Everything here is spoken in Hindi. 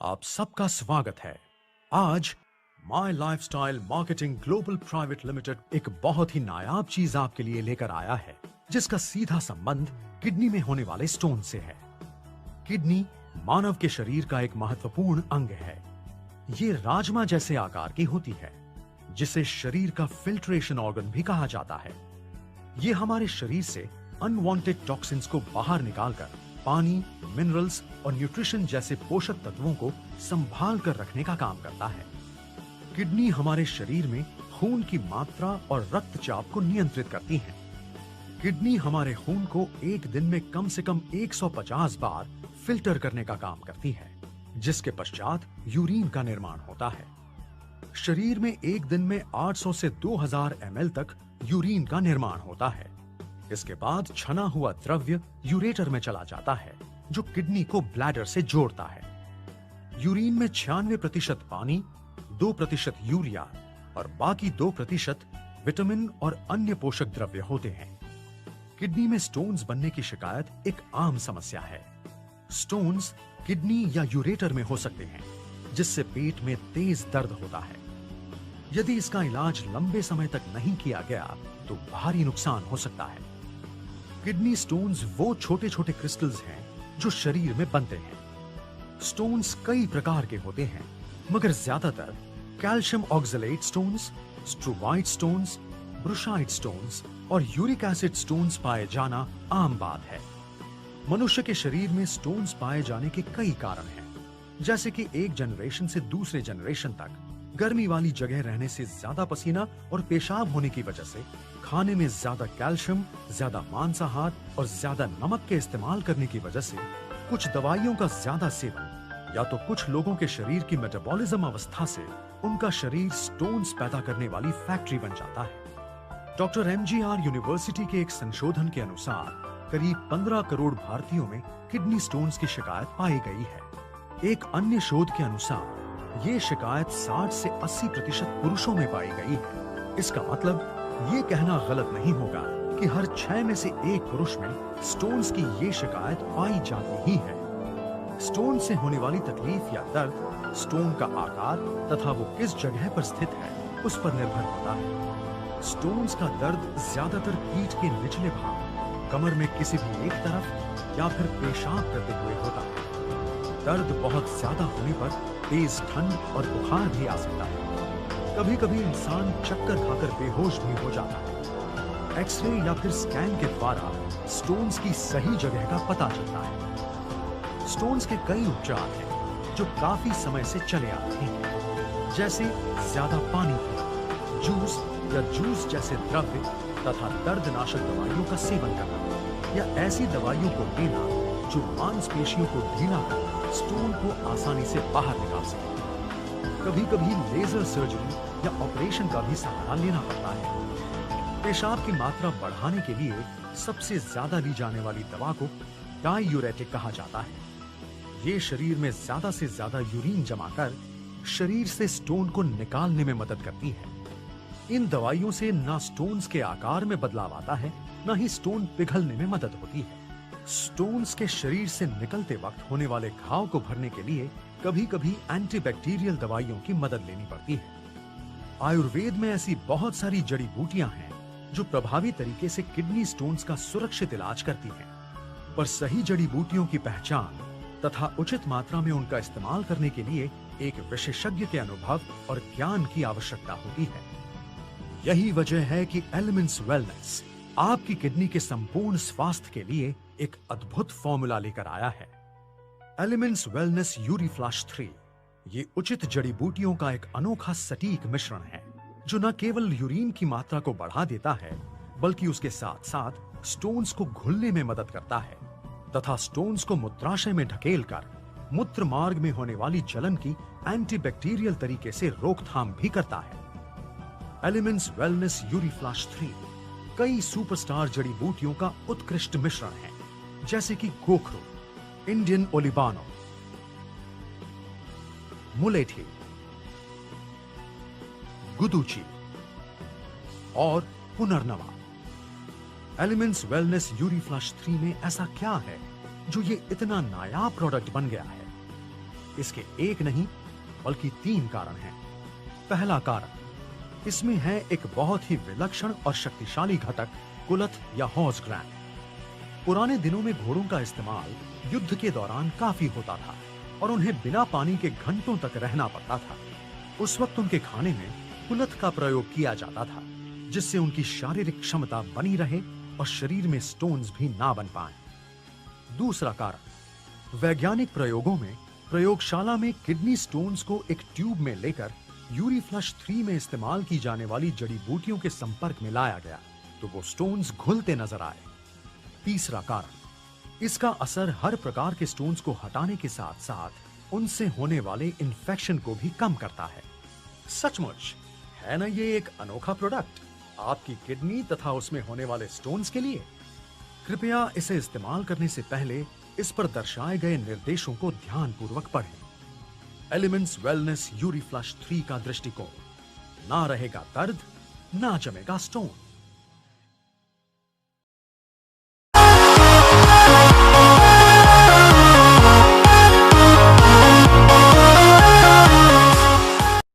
आप सबका स्वागत है। आज my lifestyle marketing global private limited एक बहुत ही नायाब चीज आपके लिए लेकर आया है, जिसका सीधा संबंध किडनी में होने वाले स्टोन से है। किडनी मानव के शरीर का एक महत्वपूर्ण अंग है। ये राजमा जैसे आकार की होती है, जिसे शरीर का फिल्ट्रेशन ऑर्गन भी कहा जाता है। ये हमारे शरीर से अनवांटेड टॉक्सिन्स को बाहर निकालकर पानी, मिनरल्स और न्यूट्रिशन जैसे पोषक तत्वों को संभाल कर रखने का काम करता है। किडनी हमारे शरीर में खून की मात्रा और रक्तचाप को नियंत्रित करती है। किडनी हमारे खून को एक दिन में कम से कम 150 बार फिल्टर करने का काम करती है, जिसके पश्चात यूरिन का निर्माण होता है। शरीर में एक दिन में 800 से 2000 ml तक यूरिन का निर्माण होता है। इसके बाद छना हुआ द्रव्य यूरेटर में चला जाता है, जो किडनी को ब्लैडर से जोड़ता है। यूरिन में 96% पानी, 2% यूरिया और बाकी 2% विटामिन और अन्य पोषक द्रव्य होते हैं। किडनी में स्टोन्स बनने की शिकायत एक आम समस्या है। स्टोन्स किडनी या यूरेटर में हो सकते हैं, जिससे पेट में तेज दर्द होता है। यदि इसका इलाज लंबे समय तक नहीं किया गया तो भारी नुकसान हो सकता है। किडनी स्टोन्स वो छोटे छोटे क्रिस्टल्स हैं जो शरीर में बनते हैं। स्टोन्स कई प्रकार के होते हैं, मगर ज्यादातर calcium oxalate stones, struvite stones, brushite stones और यूरिक एसिड स्टोन्स पाए जाना आम बात है। मनुष्य के शरीर में स्टोन्स पाए जाने के कई कारण हैं, जैसे कि एक जनरेशन से दूसरे जनरेशन तक गर्मी वाली जगह रहने से ज्यादा पसीना और पेशाब होने की वजह से, खाने में ज्यादा कैल्शियम, ज्यादा मांसाहार और ज्यादा नमक के इस्तेमाल करने की वजह से, कुछ दवाइयों का ज्यादा सेवन, या तो कुछ लोगों के शरीर की मेटाबॉलिज्म अवस्था से उनका शरीर स्टोन्स पैदा करने वाली फैक्ट्री बन जाता है। डॉक्टर MGR यूनिवर्सिटी के एक संशोधन के अनुसार करीब 15 करोड़ भारतीयों में किडनी स्टोन्स की शिकायत पाई गई है। एक अन्य शोध के अनुसार ये शिकायत 60 से 80% पुरुषों में पाई गई है। इसका मतलब ये कहना गलत नहीं होगा कि हर 6 में से एक पुरुष में स्टोन्स की ये शिकायत पाई जाती ही है। स्टोन से होने वाली तकलीफ या दर्द स्टोन का आकार तथा वो किस जगह पर स्थित है उस पर निर्भर होता है। स्टोन्स का दर्द ज्यादातर पीठ के निचले भाग, कमर में किसी भी एक तरफ या फिर पेशाब करते हुए होता है। दर्द बहुत ज्यादा होने पर तेज ठंड और बुखार भी आ सकता है। कभी कभी इंसान चक्कर खाकर बेहोश भी हो जाता है। एक्सरे या फिर स्कैन के द्वारा स्टोन्स की सही जगह का पता चलता है। स्टोन्स के कई उपचार हैं जो काफी समय से चले आ रहे हैं, जैसे ज्यादा पानी पीना, जूस या जूस जैसे द्रव्य तथा दर्दनाशक दवाइयों का सेवन करना, या ऐसी दवाइयों को लेना जो मांसपेशियों को ढीला कर स्टोन को आसानी से बाहर निकाल सके। कभी कभी लेजर सर्जरी या ऑपरेशन का भी सहारा लेना पड़ता है। पेशाब की मात्रा बढ़ाने के लिए सबसे ज्यादा ली जाने वाली दवा को डायूरेटिक कहा जाता है। ये शरीर में ज्यादा से ज्यादा यूरिन जमा कर शरीर से स्टोन को निकालने में मदद करती है। इन दवाइयों से ना स्टोन्स के आकार में बदलाव आता है, ना ही स्टोन पिघलने में मदद होती है। स्टोन्स के शरीर से निकलते वक्त होने वाले घाव को भरने के लिए कभी कभी एंटीबैक्टीरियल दवाइयों की मदद लेनी पड़ती है। आयुर्वेद में ऐसी बहुत सारी जड़ी बूटियां हैं जो प्रभावी तरीके से किडनी स्टोन्स का सुरक्षित इलाज करती हैं, पर सही जड़ी बूटियों की पहचान तथा उचित मात्रा में उनका इस्तेमाल करने के लिए एक विशेषज्ञ के अनुभव और ज्ञान की आवश्यकता होती है। यही वजह है कि एलिमेंट्स वेलनेस आपकी किडनी के संपूर्ण स्वास्थ्य के लिए एक अद्भुत फॉर्मूला लेकर आया है। एलिमेंट्स वेलनेस यूरीफ्लश 3 ये उचित जड़ी बूटियों का एक अनोखा सटीक मिश्रण है, जो न केवल यूरिन की मात्रा को बढ़ा देता है, बल्कि उसके साथ साथ स्टोन्स को घुलने में मदद करता है तथा स्टोन्स को मूत्राशय में ढकेलकर मूत्र मार्ग में होने वाली जलन की एंटीबैक्टीरियल तरीके से रोकथाम भी करता है। एलिमेंट्स वेलनेस यूरीफ्लश 3 कई सुपरस्टार जड़ी बूटियों का उत्कृष्ट मिश्रण है, जैसे कि गोखरू, इंडियन ओलिबानो, मुलेठी, गुदुची और पुनर्नवा। एलिमेंट्स वेलनेस यूरीफ्लश 3 में ऐसा क्या है जो ये इतना नायाब प्रोडक्ट बन गया है? इसके एक नहीं बल्कि 3 कारण हैं। पहला कारण, इसमें है एक बहुत ही विलक्षण और शक्तिशाली घटक, कुलथ या हॉर्स ग्रैंड। पुराने दिनों में घोड़ों का इस्तेमाल युद्ध के दौरान काफी होता था और उन्हें बिना पानी के घंटों तक रहना पड़ता था। उस वक्त उनके खाने में कुलथ का प्रयोग किया जाता था, जिससे उनकी शारीरिक क्षमता बनी रहे और शरीर में स्टोन्स भी ना बन पाएं। दूसरा कारण, वैज्ञानिक प्रयोगों में प्रयोगशाला में किडनी स्टोन्स को एक ट्यूब में लेकर यूरीफ्लश 3 में इस्तेमाल की जाने वाली जड़ी बूटियों के संपर्क में लाया गया तो वो स्टोन्स घुलते नजर आए। तीसरा कारण, इसका असर हर प्रकार के स्टोन्स को हटाने के साथ साथ उनसे होने वाले इन्फेक्शन को भी कम करता है। सचमुच है ना ये एक अनोखा प्रोडक्ट आपकी किडनी तथा उसमें होने वाले स्टोन्स के लिए। कृपया इसे इस्तेमाल करने से पहले इस पर दर्शाए गए निर्देशों को ध्यानपूर्वक पढ़ें। एलिमेंट्स वेलनेस यूरीफ्लश 3 का दृष्टिकोण, ना रहेगा दर्द, ना जमेगा स्टोन।